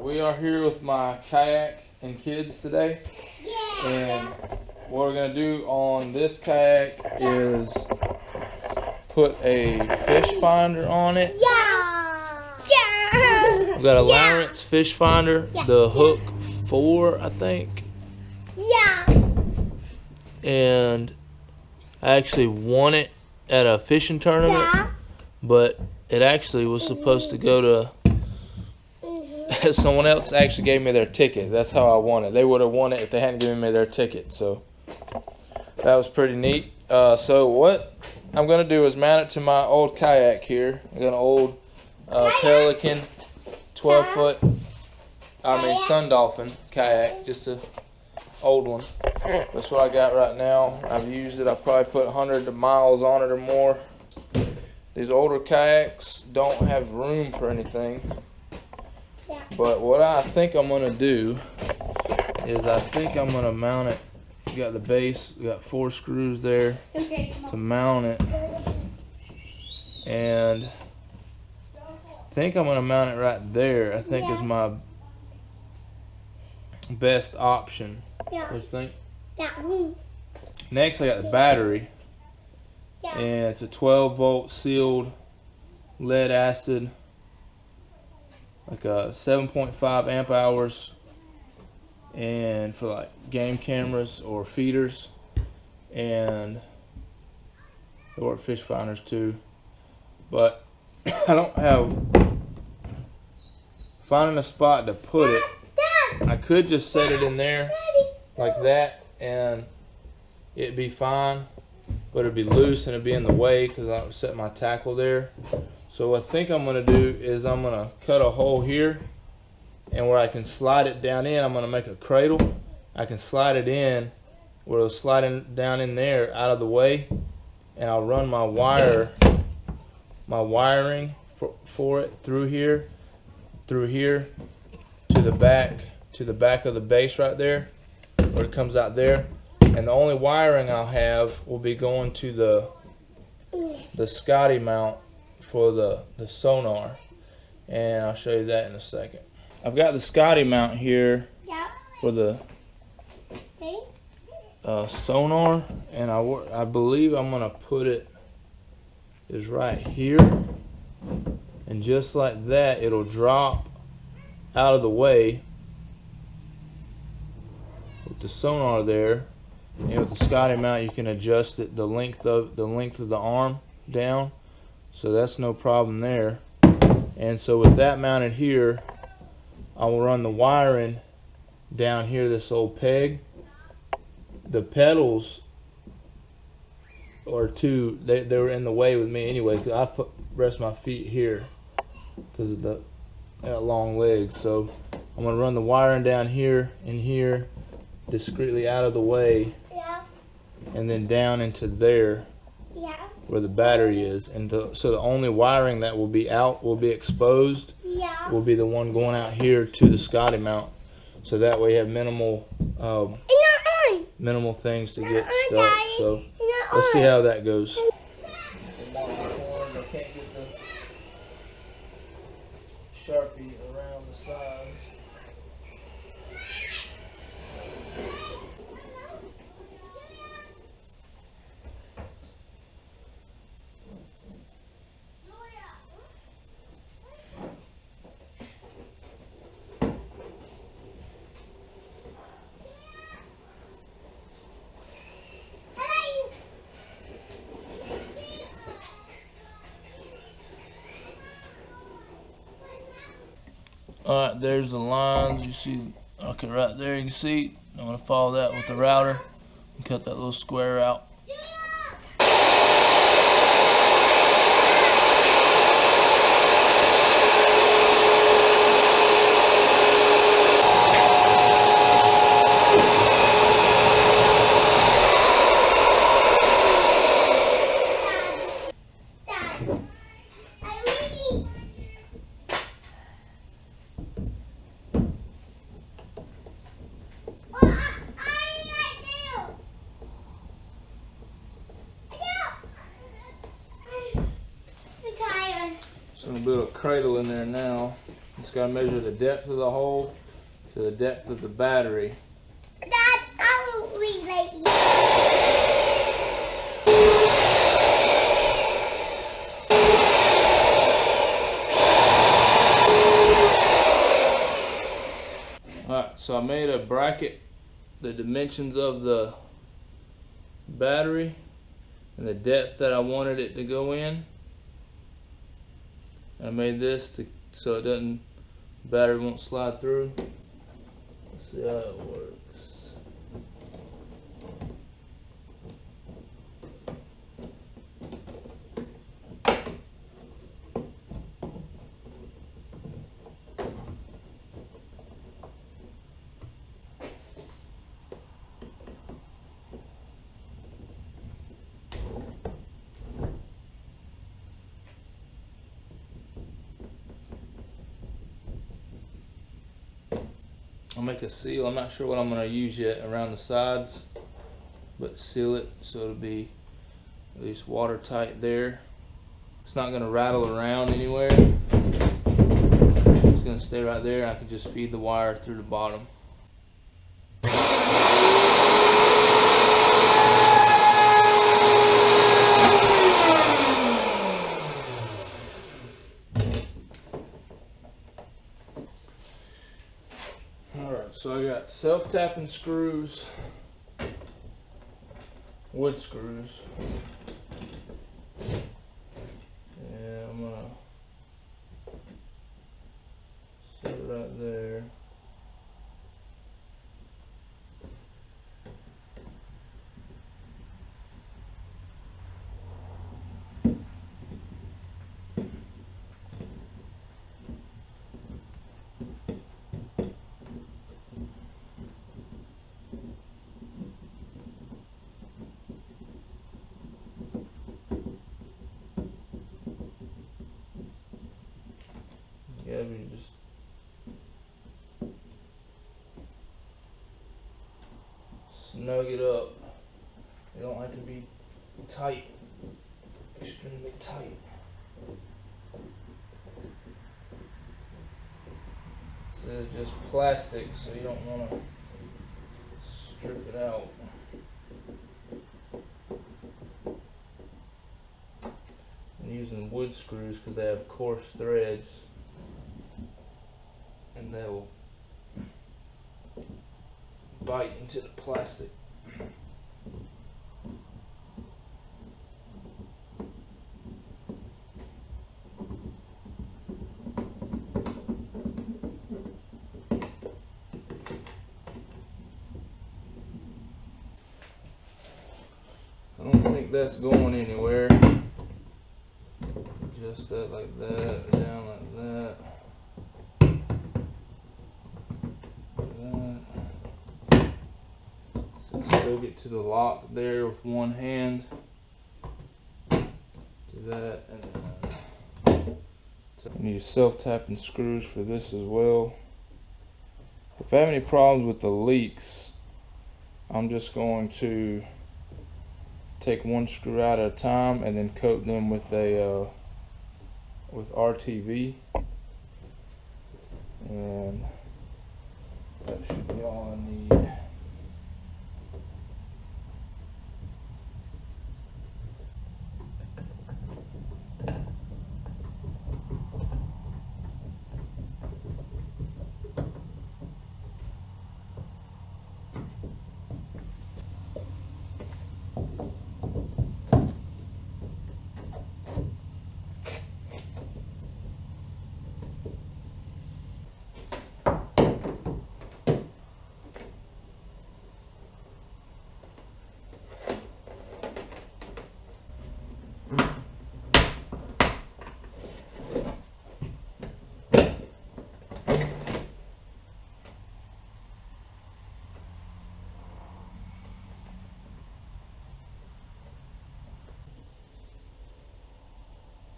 we are here with my kayak and kids today. Yeah. And what we're gonna do on this kayak is put a fish finder on it. Yeah. We got a Lowrance fish finder, Yeah. the Hook 4, I think. Yeah. And I actually won it at a fishing tournament, Yeah. but it actually was supposed to go to someone else. Actually gave me their ticket. That's how I won it. They would have won it if they hadn't given me their ticket. So that was pretty neat. So what I'm gonna do is mount it to my old kayak here. I got an old Pelican 12-foot, Sun Dolphin kayak, just a old one. That's what I got right now. I've used it. I probably put 100 miles on it or more. These older kayaks don't have room for anything. Yeah. But what I think I'm gonna do is I think I'm gonna mount it. We got the base. We got 4 screws there to mount it, and I think I'm gonna mount it right there. I think is my best option. Yeah. What do you think? Yeah. Next, I got the battery, Yeah. and it's a 12-volt sealed lead acid, like a 7.5 amp hours, and for like game cameras or feeders, and they work fish finders too. But I don't have finding a spot to put it. I could just set it in there like that and it'd be fine, but it'd be loose and it'd be in the way because I set my tackle there. So what I think I'm gonna do is I'm gonna cut a hole here, and where I can slide it down in, I'm gonna make a cradle. I can slide it in where it'll slide down in there out of the way, and I'll run my wiring for it through here to the back of the base right there, where it comes out there. And the only wiring I'll have will be going to the Scotty Mount for the Sonar, and I'll show you that in a second. I've got the Scotty Mount here for the Sonar, and I believe I'm gonna put it is right here, and just like that it'll drop out of the way with the Sonar there. And with the Scotty Mount you can adjust it the length of the arm down, so that's no problem there. And so with that mounted here, I will run the wiring down here, this old peg. The pedals are they were in the way with me anyway, because I rest my feet here because of the long legs. So I'm going to run the wiring down here and here discreetly out of the way, and then down into there where the battery is. And so the only wiring that will be exposed will be the one going out here to the Scotty Mount. So that way you have minimal things to get stuck. So let's see how that goes. I can't get the Sharpie around the sides. Alright, there's the lines. You see, okay, right there you can see. I'm going to follow that with the router and cut that little square out. So I'm gonna build a cradle in there now. Just gotta measure the depth of the hole to the depth of the battery. Dad, I will relate you. Alright, so I made a bracket, the dimensions of the battery and the depth that I wanted it to go in. I made this so the battery won't slide through. Let's see how it works. I'll make a seal. I'm not sure what I'm going to use yet around the sides, but seal it so it'll be at least watertight there. It's not going to rattle around anywhere. It's going to stay right there. I can just feed the wire through the bottom. So I got self-tapping screws, wood screws, and I'm gonna set it right there. Yeah, we just snug it up. They don't like to be tight, extremely tight. This is just plastic, so you don't want to strip it out. I'm using wood screws because they have coarse threads. And they'll bite into the plastic. I don't think that's going anywhere. Just that like that, down like that. Still get to the lock there with one hand. Do that, and then use self-tapping screws for this as well. If I have any problems with the leaks, I'm just going to take one screw out at a time and then coat them with a with RTV, and that should be all I need.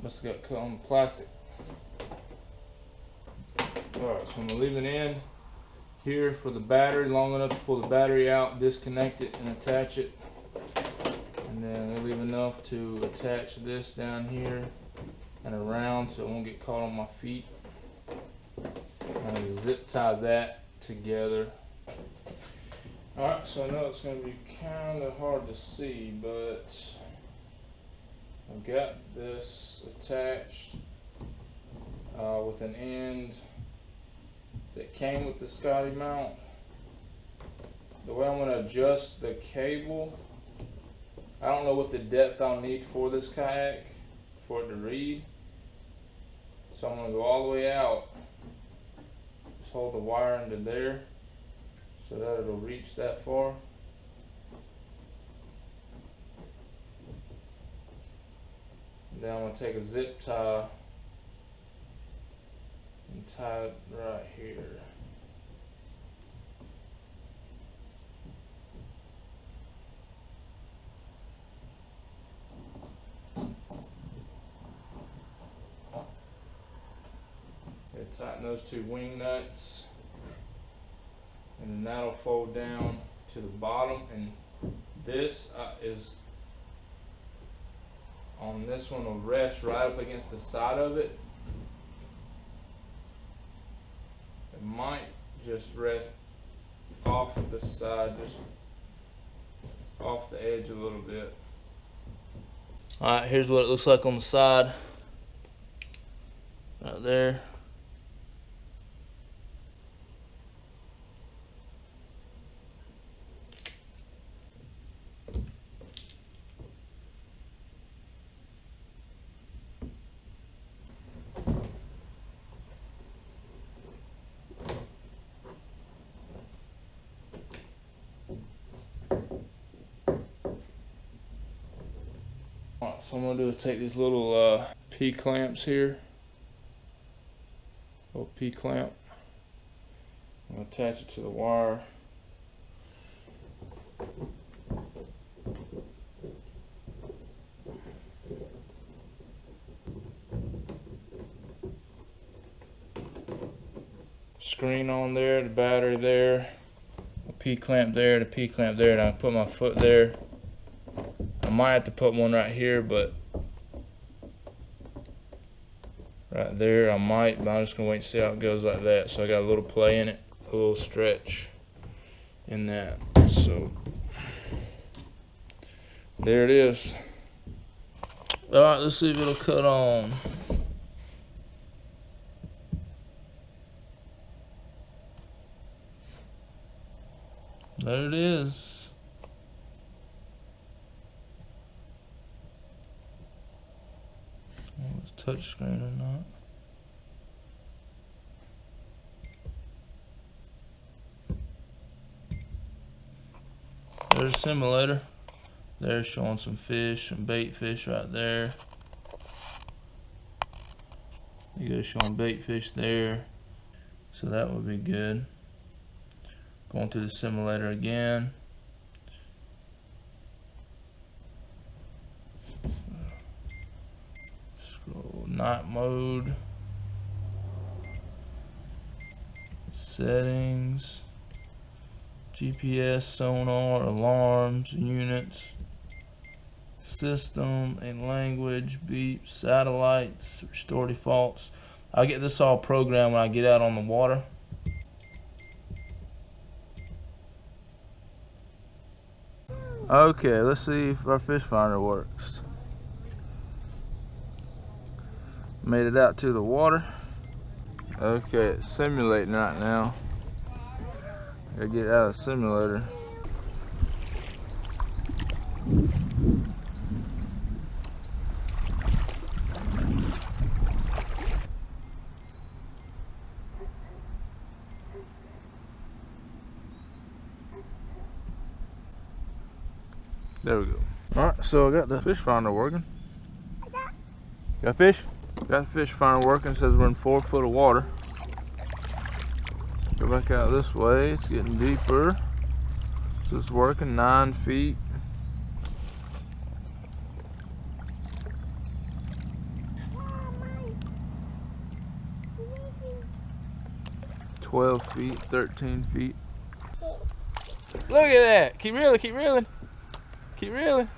Must have got cut on the plastic. Alright, so I'm going to leave it in here for the battery, long enough to pull the battery out, disconnect it, and attach it. And then I leave enough to attach this down here and around so it won't get caught on my feet. gonna zip tie that together. Alright, so I know it's gonna be kind of hard to see, but I've got this attached with an end that came with the Scotty Mount. The way I'm gonna adjust the cable, I don't know what the depth I'll need for this kayak for it to read. So I'm gonna go all the way out. Just hold the wire into there so that it'll reach that far. And then I'm gonna take a zip tie and tie it right here. Tighten those two wing nuts, and then that'll fold down to the bottom, and this is on this one will rest right up against the side of it. It might just rest off the side, just off the edge a little bit. Alright, here's what it looks like on the side. Right there. Alright, so what I'm going to do is take these little P-clamps here. Little P-clamp. I'm going to attach it to the wire. Screen on there, the battery there, a P-clamp there, the P-clamp there, and I put my foot there. I might have to put one right here, but right there I might, but I'm just gonna wait and see how it goes like that. So I got a little play in it, a little stretch in that. So there it is. Alright, let's see if it'll cut on. There it is. Touch screen or not. There's a simulator. There's showing some fish, some bait fish right there. You go showing bait fish there. So that would be good. Going through the simulator again. Night mode, settings, GPS, sonar, alarms, units, system and language, beeps, satellites, restore defaults. I'll get this all programmed when I get out on the water. Okay, let's see if our fish finder works. Made it out to the water. Okay, it's simulating right now. Gotta get out of the simulator. There we go. Alright, so I got the fish finder working. Got fish? Got the fish finder working. It says we're in 4 foot of water. Go back out this way. It's getting deeper. So it's working 9 feet. Mom, 12 feet, 13 feet. Look at that! Keep reeling, keep reeling. Keep reeling.